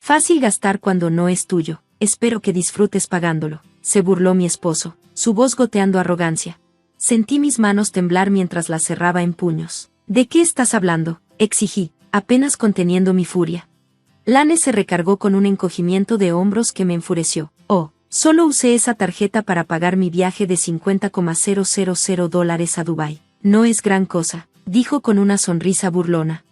Fácil gastar cuando no es tuyo, espero que disfrutes pagándolo, se burló mi esposo, su voz goteando arrogancia. Sentí mis manos temblar mientras las cerraba en puños. ¿De qué estás hablando?, exigí, apenas conteniendo mi furia. Lane se recargó con un encogimiento de hombros que me enfureció. Oh, solo usé esa tarjeta para pagar mi viaje de $50,000 a Dubái. No es gran cosa, dijo con una sonrisa burlona.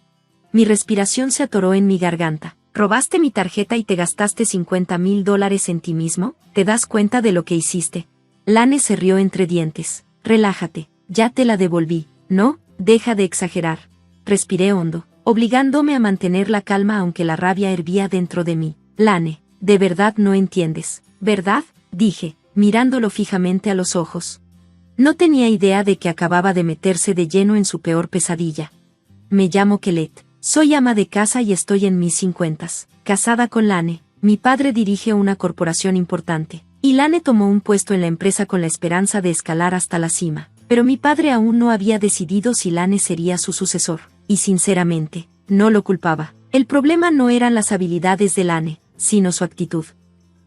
Mi respiración se atoró en mi garganta. ¿Robaste mi tarjeta y te gastaste $50,000 en ti mismo? ¿Te das cuenta de lo que hiciste? Lane se rió entre dientes. Relájate, ya te la devolví. No, deja de exagerar. Respiré hondo, obligándome a mantener la calma aunque la rabia hervía dentro de mí. Lane, de verdad no entiendes, ¿verdad?, dije, mirándolo fijamente a los ojos. No tenía idea de que acababa de meterse de lleno en su peor pesadilla. Me llamo Colette, soy ama de casa y estoy en mis 50s, casada con Lane. Mi padre dirige una corporación importante, y Lane tomó un puesto en la empresa con la esperanza de escalar hasta la cima. Pero mi padre aún no había decidido si Lane sería su sucesor, y sinceramente, no lo culpaba. El problema no eran las habilidades de Lane, sino su actitud.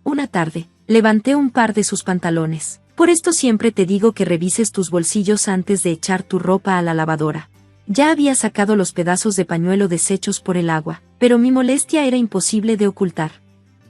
Una tarde, levanté un par de sus pantalones. Por esto siempre te digo que revises tus bolsillos antes de echar tu ropa a la lavadora. Ya había sacado los pedazos de pañuelo deshechos por el agua, pero mi molestia era imposible de ocultar.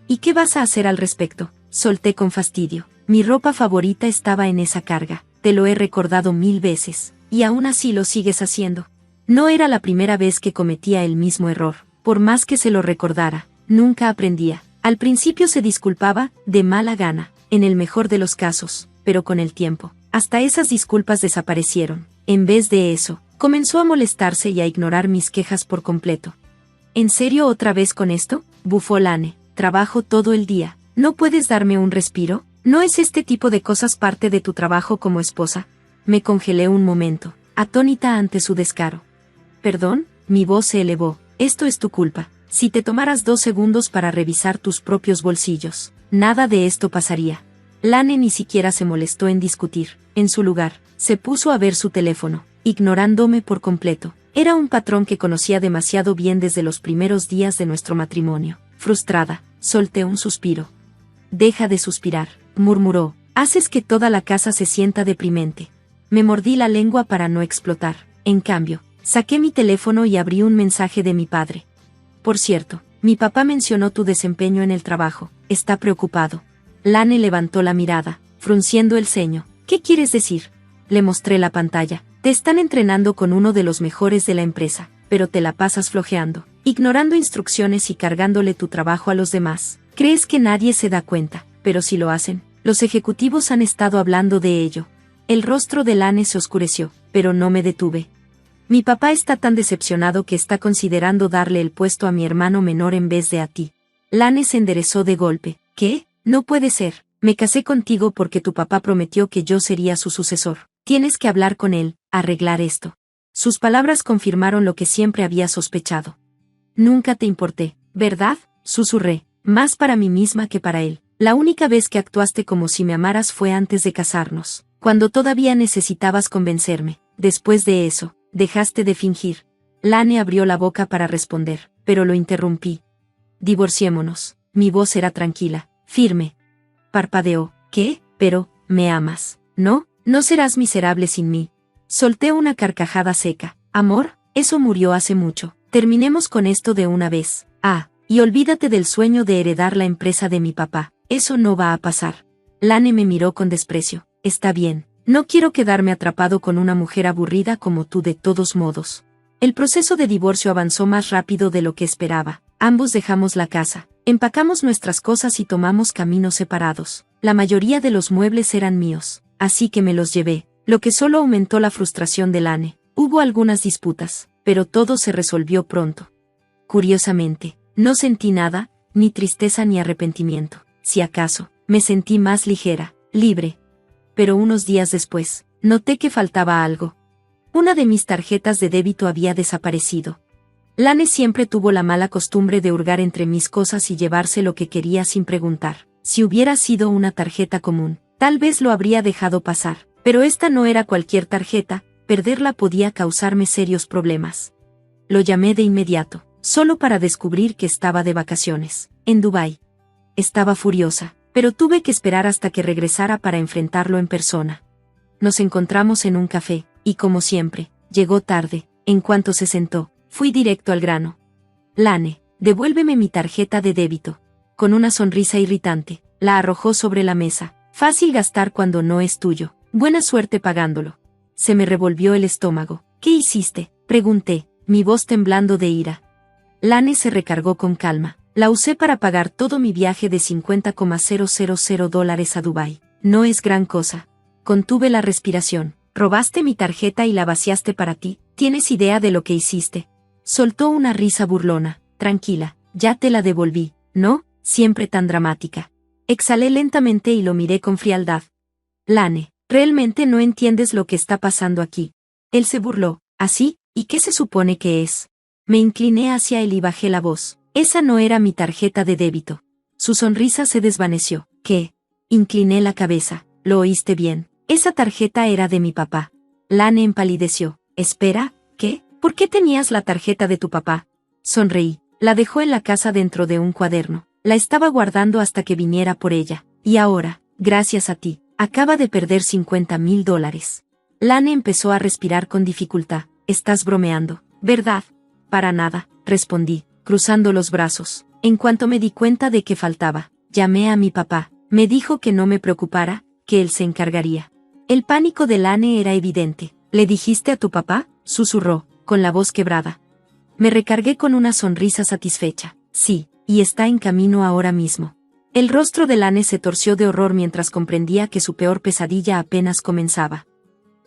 ¿Y qué vas a hacer al respecto?, solté con fastidio. Mi ropa favorita estaba en esa carga. Te lo he recordado 1000 veces, y aún así lo sigues haciendo. No era la primera vez que cometía el mismo error. Por más que se lo recordara, nunca aprendía. Al principio se disculpaba, de mala gana, en el mejor de los casos, pero con el tiempo, hasta esas disculpas desaparecieron. En vez de eso, comenzó a molestarse y a ignorar mis quejas por completo. ¿En serio otra vez con esto?, bufó Lane. Trabajo todo el día. ¿No puedes darme un respiro? ¿No es este tipo de cosas parte de tu trabajo como esposa? Me congelé un momento, atónita ante su descaro. Perdón, mi voz se elevó. Esto es tu culpa. Si te tomaras 2 segundos para revisar tus propios bolsillos, nada de esto pasaría. Lane ni siquiera se molestó en discutir. En su lugar, se puso a ver su teléfono, ignorándome por completo. Era un patrón que conocía demasiado bien desde los primeros días de nuestro matrimonio. Frustrada, solté un suspiro. Deja de suspirar, murmuró. Haces que toda la casa se sienta deprimente. Me mordí la lengua para no explotar. En cambio, saqué mi teléfono y abrí un mensaje de mi padre. Por cierto, mi papá mencionó tu desempeño en el trabajo. Está preocupado. Lane levantó la mirada, frunciendo el ceño. ¿Qué quieres decir? Le mostré la pantalla. Te están entrenando con uno de los mejores de la empresa, pero te la pasas flojeando, ignorando instrucciones y cargándole tu trabajo a los demás. Crees que nadie se da cuenta, pero si lo hacen, los ejecutivos han estado hablando de ello. El rostro de Lane se oscureció, pero no me detuve. Mi papá está tan decepcionado que está considerando darle el puesto a mi hermano menor en vez de a ti. Lane se enderezó de golpe. ¿Qué? No puede ser. Me casé contigo porque tu papá prometió que yo sería su sucesor. Tienes que hablar con él, arreglar esto. Sus palabras confirmaron lo que siempre había sospechado. Nunca te importé, ¿verdad?, susurré. Más para mí misma que para él. La única vez que actuaste como si me amaras fue antes de casarnos, cuando todavía necesitabas convencerme. Después de eso, dejaste de fingir. Lane abrió la boca para responder, pero lo interrumpí. Divorciémonos. Mi voz era tranquila, firme. Parpadeó. ¿Qué? Pero, ¿me amas? ¿No? No serás miserable sin mí. Solté una carcajada seca. Amor, eso murió hace mucho. Terminemos con esto de una vez. Y olvídate del sueño de heredar la empresa de mi papá. Eso no va a pasar. Lane me miró con desprecio. Está bien. No quiero quedarme atrapado con una mujer aburrida como tú de todos modos. El proceso de divorcio avanzó más rápido de lo que esperaba. Ambos dejamos la casa, empacamos nuestras cosas y tomamos caminos separados. La mayoría de los muebles eran míos, así que me los llevé, lo que solo aumentó la frustración de Lane. Hubo algunas disputas, pero todo se resolvió pronto. Curiosamente, no sentí nada, ni tristeza ni arrepentimiento. Si acaso, me sentí más ligera, libre. Pero unos días después, noté que faltaba algo. Una de mis tarjetas de débito había desaparecido. Lane siempre tuvo la mala costumbre de hurgar entre mis cosas y llevarse lo que quería sin preguntar. Si hubiera sido una tarjeta común, tal vez lo habría dejado pasar, pero esta no era cualquier tarjeta, perderla podía causarme serios problemas. Lo llamé de inmediato, solo para descubrir que estaba de vacaciones. en Dubái. Estaba furiosa, pero tuve que esperar hasta que regresara para enfrentarlo en persona. Nos encontramos en un café, y como siempre, llegó tarde. En cuanto se sentó, fui directo al grano. Lane, devuélveme mi tarjeta de débito. Con una sonrisa irritante, la arrojó sobre la mesa. Fácil gastar cuando no es tuyo. Buena suerte pagándolo. Se me revolvió el estómago. ¿Qué hiciste?, pregunté, mi voz temblando de ira. Lane se recargó con calma. La usé para pagar todo mi viaje de $50,000 a Dubái. No es gran cosa. Contuve la respiración. Robaste mi tarjeta y la vaciaste para ti. ¿Tienes idea de lo que hiciste? Soltó una risa burlona. Tranquila, ya te la devolví, ¿no? Siempre tan dramática. Exhalé lentamente y lo miré con frialdad. Lane, realmente no entiendes lo que está pasando aquí. Él se burló. ¿Así? ¿Y qué se supone que es? Me incliné hacia él y bajé la voz. Esa no era mi tarjeta de débito. Su sonrisa se desvaneció. ¿Qué? Incliné la cabeza. Lo oíste bien. Esa tarjeta era de mi papá. Lane empalideció. Espera, ¿qué? ¿Por qué tenías la tarjeta de tu papá? Sonreí. La dejó en la casa dentro de un cuaderno. La estaba guardando hasta que viniera por ella. Y ahora, gracias a ti, acaba de perder $50,000. Lane empezó a respirar con dificultad. Estás bromeando, ¿verdad? Para nada, respondí, cruzando los brazos. En cuanto me di cuenta de que faltaba, llamé a mi papá. Me dijo que no me preocupara, que él se encargaría. El pánico de Lane era evidente. ¿Le dijiste a tu papá?, susurró, con la voz quebrada. Me recargué con una sonrisa satisfecha. Sí, y está en camino ahora mismo. El rostro de Lane se torció de horror mientras comprendía que su peor pesadilla apenas comenzaba.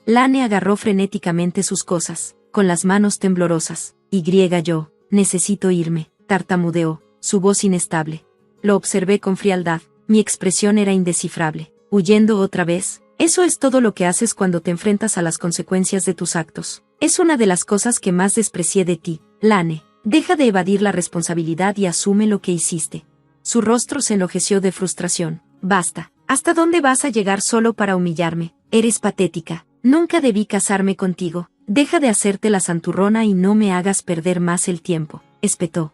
Lane agarró frenéticamente sus cosas, con las manos temblorosas. Yo, necesito irme, tartamudeó, su voz inestable. Lo observé con frialdad, mi expresión era indescifrable. ¿Huyendo otra vez? Eso es todo lo que haces cuando te enfrentas a las consecuencias de tus actos. Es una de las cosas que más desprecié de ti, Lane. Deja de evadir la responsabilidad y asume lo que hiciste. Su rostro se enlojeció de frustración. Basta. ¿Hasta dónde vas a llegar solo para humillarme? Eres patética. Nunca debí casarme contigo. Deja de hacerte la santurrona y no me hagas perder más el tiempo, espetó.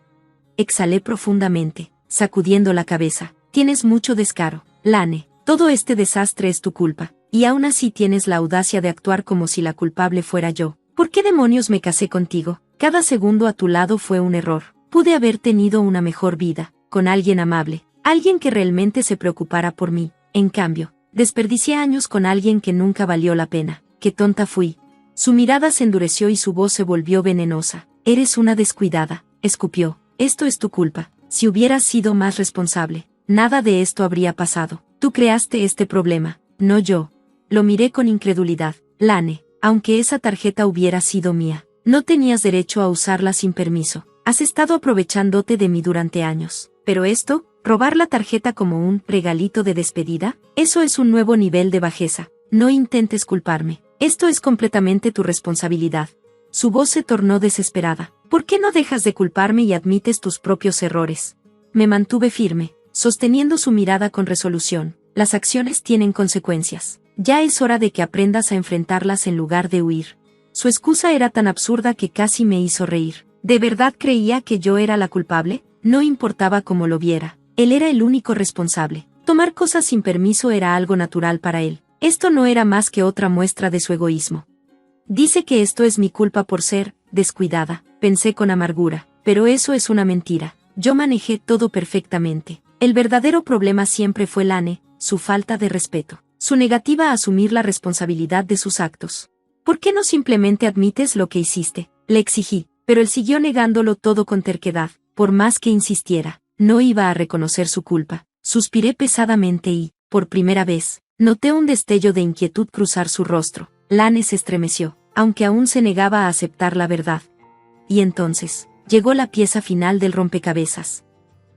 Exhalé profundamente, sacudiendo la cabeza. Tienes mucho descaro, Lane. Todo este desastre es tu culpa, y aún así tienes la audacia de actuar como si la culpable fuera yo. ¿Por qué demonios me casé contigo? Cada segundo a tu lado fue un error. Pude haber tenido una mejor vida, con alguien amable, alguien que realmente se preocupara por mí. En cambio, desperdicié años con alguien que nunca valió la pena. Qué tonta fui. Su mirada se endureció y su voz se volvió venenosa. Eres una descuidada, escupió. Esto es tu culpa. Si hubieras sido más responsable, nada de esto habría pasado. Tú creaste este problema, no yo. Lo miré con incredulidad. Lane, aunque esa tarjeta hubiera sido mía, no tenías derecho a usarla sin permiso. Has estado aprovechándote de mí durante años. Pero esto, robar la tarjeta como un regalito de despedida, eso es un nuevo nivel de bajeza. No intentes culparme. Esto es completamente tu responsabilidad. Su voz se tornó desesperada. ¿Por qué no dejas de culparme y admites tus propios errores? Me mantuve firme, sosteniendo su mirada con resolución. Las acciones tienen consecuencias. Ya es hora de que aprendas a enfrentarlas en lugar de huir. Su excusa era tan absurda que casi me hizo reír. ¿De verdad creía que yo era la culpable? No importaba cómo lo viera. Él era el único responsable. Tomar cosas sin permiso era algo natural para él. Esto no era más que otra muestra de su egoísmo. Dice que esto es mi culpa por ser descuidada, pensé con amargura, pero eso es una mentira. Yo manejé todo perfectamente. El verdadero problema siempre fue Lane, su falta de respeto, su negativa a asumir la responsabilidad de sus actos. ¿Por qué no simplemente admites lo que hiciste?, le exigí, pero él siguió negándolo todo con terquedad. Por más que insistiera, no iba a reconocer su culpa. Suspiré pesadamente y, por primera vez, noté un destello de inquietud cruzar su rostro. Lane se estremeció, aunque aún se negaba a aceptar la verdad. Y entonces, llegó la pieza final del rompecabezas.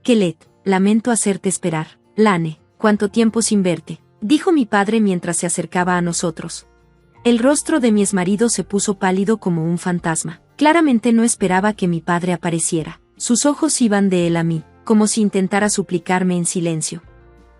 Kelet, lamento hacerte esperar. Lane, ¿cuánto tiempo sin verte?, dijo mi padre mientras se acercaba a nosotros. El rostro de mi exmarido se puso pálido como un fantasma. Claramente no esperaba que mi padre apareciera. Sus ojos iban de él a mí, como si intentara suplicarme en silencio.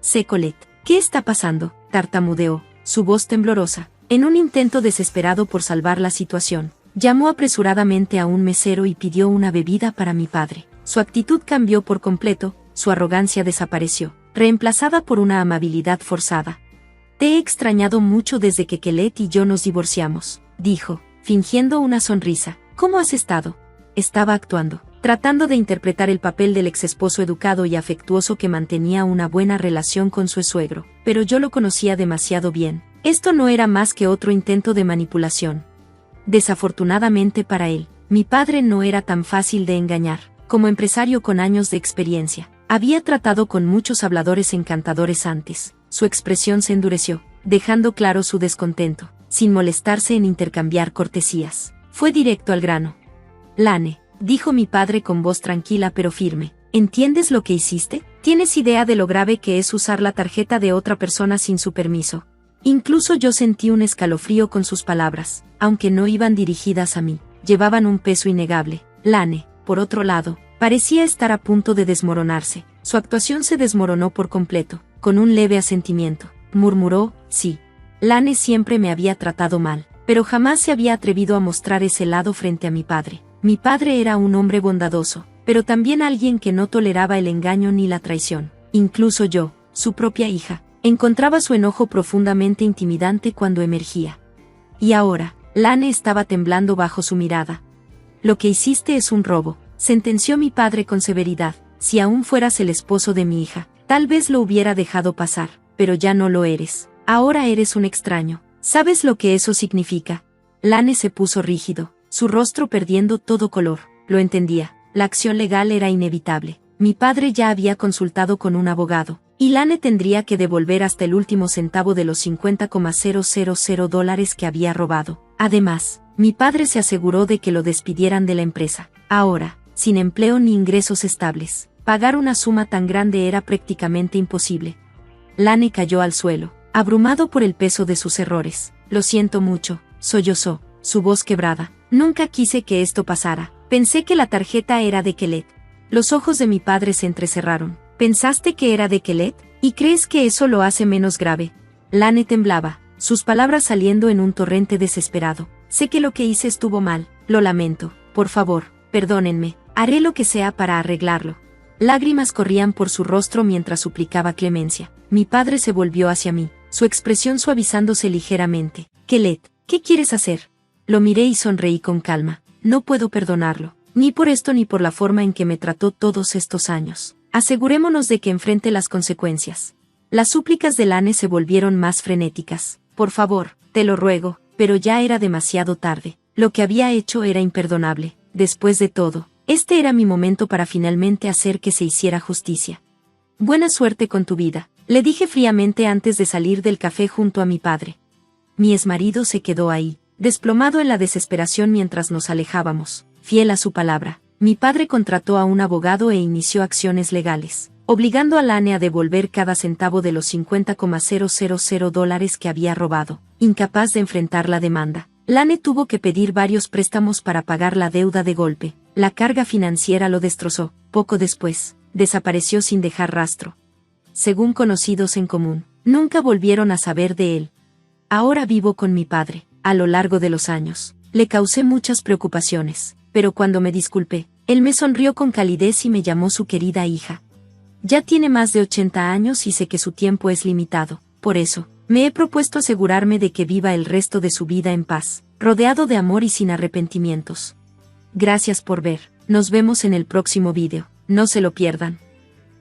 Sé, Colette, ¿qué está pasando?, tartamudeó, su voz temblorosa. En un intento desesperado por salvar la situación, llamó apresuradamente a un mesero y pidió una bebida para mi padre. Su actitud cambió por completo, su arrogancia desapareció, reemplazada por una amabilidad forzada. Te he extrañado mucho desde que Kelet y yo nos divorciamos, dijo, fingiendo una sonrisa. ¿Cómo has estado? Estaba actuando, tratando de interpretar el papel del exesposo educado y afectuoso que mantenía una buena relación con su suegro, pero yo lo conocía demasiado bien. Esto no era más que otro intento de manipulación. Desafortunadamente para él, mi padre no era tan fácil de engañar. Como empresario con años de experiencia, había tratado con muchos habladores encantadores antes. Su expresión se endureció, dejando claro su descontento, sin molestarse en intercambiar cortesías. Fue directo al grano. Lane, dijo mi padre con voz tranquila pero firme, ¿entiendes lo que hiciste? ¿Tienes idea de lo grave que es usar la tarjeta de otra persona sin su permiso? Incluso yo sentí un escalofrío con sus palabras, aunque no iban dirigidas a mí, llevaban un peso innegable. Lane, por otro lado, parecía estar a punto de desmoronarse. Su actuación se desmoronó por completo, con un leve asentimiento. Murmuró, sí. Lane siempre me había tratado mal, pero jamás se había atrevido a mostrar ese lado frente a mi padre. Mi padre era un hombre bondadoso, pero también alguien que no toleraba el engaño ni la traición. Incluso yo, su propia hija, encontraba su enojo profundamente intimidante cuando emergía. Y ahora, Lane estaba temblando bajo su mirada. Lo que hiciste es un robo, sentenció mi padre con severidad. Si aún fueras el esposo de mi hija, tal vez lo hubiera dejado pasar, pero ya no lo eres. Ahora eres un extraño. ¿Sabes lo que eso significa? Lane se puso rígido, su rostro perdiendo todo color. Lo entendía, la acción legal era inevitable. Mi padre ya había consultado con un abogado, y Lane tendría que devolver hasta el último centavo de los $50,000 que había robado. Además, mi padre se aseguró de que lo despidieran de la empresa. Ahora, sin empleo ni ingresos estables, pagar una suma tan grande era prácticamente imposible. Lane cayó al suelo, abrumado por el peso de sus errores. Lo siento mucho, sollozó, su voz quebrada. Nunca quise que esto pasara. Pensé que la tarjeta era de Kelet. Los ojos de mi padre se entrecerraron. ¿Pensaste que era de Kelet? ¿Y crees que eso lo hace menos grave? Lane temblaba, sus palabras saliendo en un torrente desesperado. Sé que lo que hice estuvo mal, lo lamento. Por favor, perdónenme. Haré lo que sea para arreglarlo. Lágrimas corrían por su rostro mientras suplicaba clemencia. Mi padre se volvió hacia mí, su expresión suavizándose ligeramente. Kelet, ¿qué quieres hacer? Lo miré y sonreí con calma. No puedo perdonarlo, ni por esto ni por la forma en que me trató todos estos años. Asegurémonos de que enfrente las consecuencias. Las súplicas de Lane se volvieron más frenéticas. Por favor, te lo ruego, pero ya era demasiado tarde. Lo que había hecho era imperdonable. Después de todo, este era mi momento para finalmente hacer que se hiciera justicia. Buena suerte con tu vida, le dije fríamente antes de salir del café junto a mi padre. Mi exmarido se quedó ahí, desplomado en la desesperación mientras nos alejábamos. Fiel a su palabra, mi padre contrató a un abogado e inició acciones legales, obligando a Lane a devolver cada centavo de los $50,000 que había robado. Incapaz de enfrentar la demanda, Lane tuvo que pedir varios préstamos para pagar la deuda de golpe. La carga financiera lo destrozó. Poco después, desapareció sin dejar rastro. Según conocidos en común, nunca volvieron a saber de él. Ahora vivo con mi padre. A lo largo de los años, le causé muchas preocupaciones, pero cuando me disculpé, él me sonrió con calidez y me llamó su querida hija. Ya tiene más de 80 años y sé que su tiempo es limitado, por eso, me he propuesto asegurarme de que viva el resto de su vida en paz, rodeado de amor y sin arrepentimientos. Gracias por ver, nos vemos en el próximo video, no se lo pierdan.